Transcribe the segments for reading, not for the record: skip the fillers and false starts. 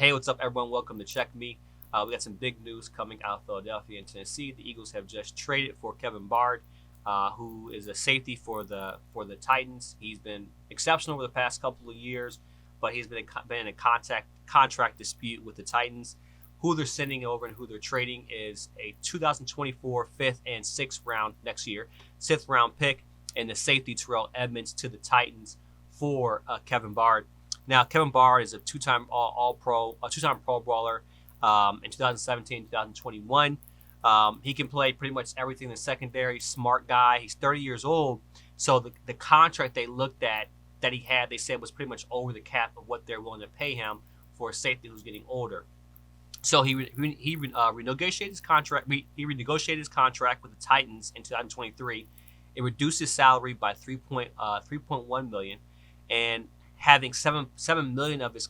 Hey, what's up, everyone? Welcome to Check Me. We got some big news coming out of Philadelphia and Tennessee. The Eagles have just traded for Kevin Byard, who is a safety for the Titans. He's been exceptional over the past couple of years, but he's been in a contract dispute with the Titans. Who they're sending over and who they're trading is a 2024 fifth and sixth round next year, sixth round pick, and the safety Terrell Edmonds to the Titans for Kevin Byard. Now, Kevin Byard is a two-time All-Pro, a two-time Pro Bowler in 2017, 2021. He can play pretty much everything in the secondary. Smart guy. He's 30 years old. So the contract they looked at that he had, they said was pretty much over the cap of what they're willing to pay him for a safety who's getting older. So he renegotiated his contract. He renegotiated his contract with the Titans in 2023. It reduced his salary by 3.1 million, and having seven million of his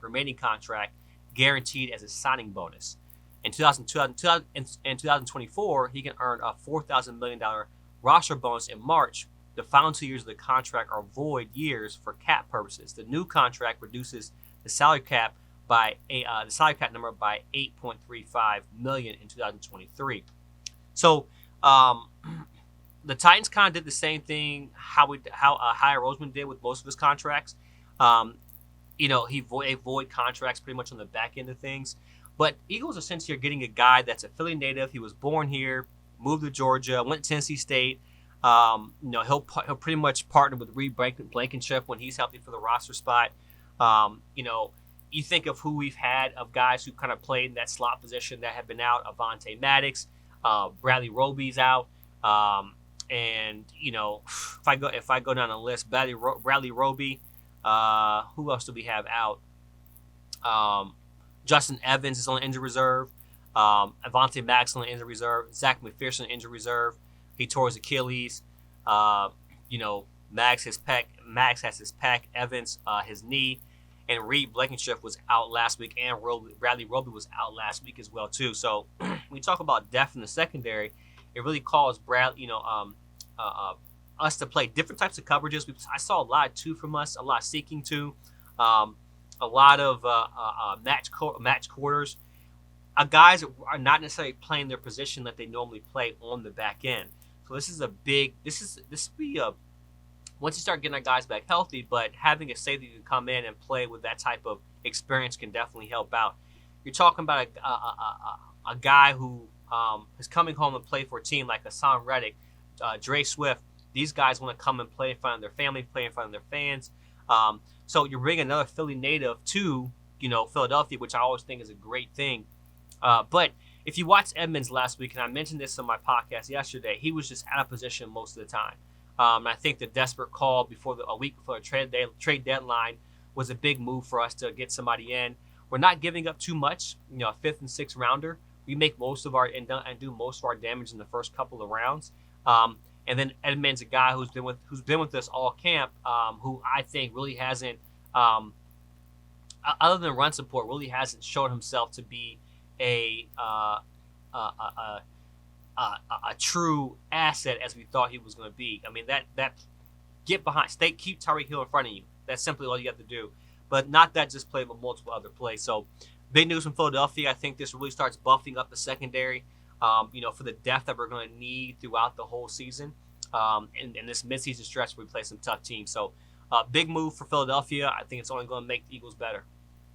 remaining contract, guaranteed as a signing bonus. In 2024, he can earn a $4,000 million roster bonus in March. The final 2 years of the contract are void years for cap purposes. The new contract reduces the salary cap number by 8.35 million in 2023. So the Titans kind of did the same thing how Hire Roseman did with most of his contracts. He void contracts pretty much on the back end of things. But Eagles essentially are getting a guy that's a Philly native. He was born here, moved to Georgia, went to Tennessee State. He'll pretty much partner with Reed Blankenship when he's healthy for the roster spot. You think of who we've had of guys who kind of played in that slot position that have been out. Avonte Maddox, Bradley Roby's out. If I go down the list, Bradley Roby, who else do we have out? Justin Evans is on the injury reserve. Avonte Maddox on the injury reserve. Zach McPherson on the injury reserve. He tore his Achilles. Max has his pec. Evans his knee. And Reed Blankenship was out last week, and Bradley Roby was out last week as well too. So when we talk about depth in the secondary, it really calls us to play different types of coverages. I saw a lot of two from us, a lot of seeking two, a lot of match quarters. Guys that are not necessarily playing their position that they normally play on the back end. So this will be a once you start getting our guys back healthy, but having a safety to come in and play with that type of experience can definitely help out. You're talking about a guy who is coming home and play for a team like Hassan Reddick, Dre Swift. These guys want to come and play in front of their family, play in front of their fans. So you're bringing another Philly native to Philadelphia, which I always think is a great thing. But if you watched Edmonds last week, and I mentioned this on my podcast yesterday, he was just out of position most of the time. I think the desperate call a week before the trade deadline was a big move for us to get somebody in. We're not giving up too much, a fifth and sixth rounder. We make most of and do most of our damage in the first couple of rounds. And then Edmonds, a guy who's been with us all camp, who I think really hasn't, other than run support, really hasn't shown himself to be a true asset as we thought he was going to be. I mean, that get behind, keep Tyreek Hill in front of you. That's simply all you have to do. But not that, just play with multiple other plays. So big news from Philadelphia. I think this really starts buffing up the secondary, for the depth that we're going to need throughout the whole season. In this midseason stretch, we play some tough teams. So big move for Philadelphia. I think it's only going to make the Eagles better.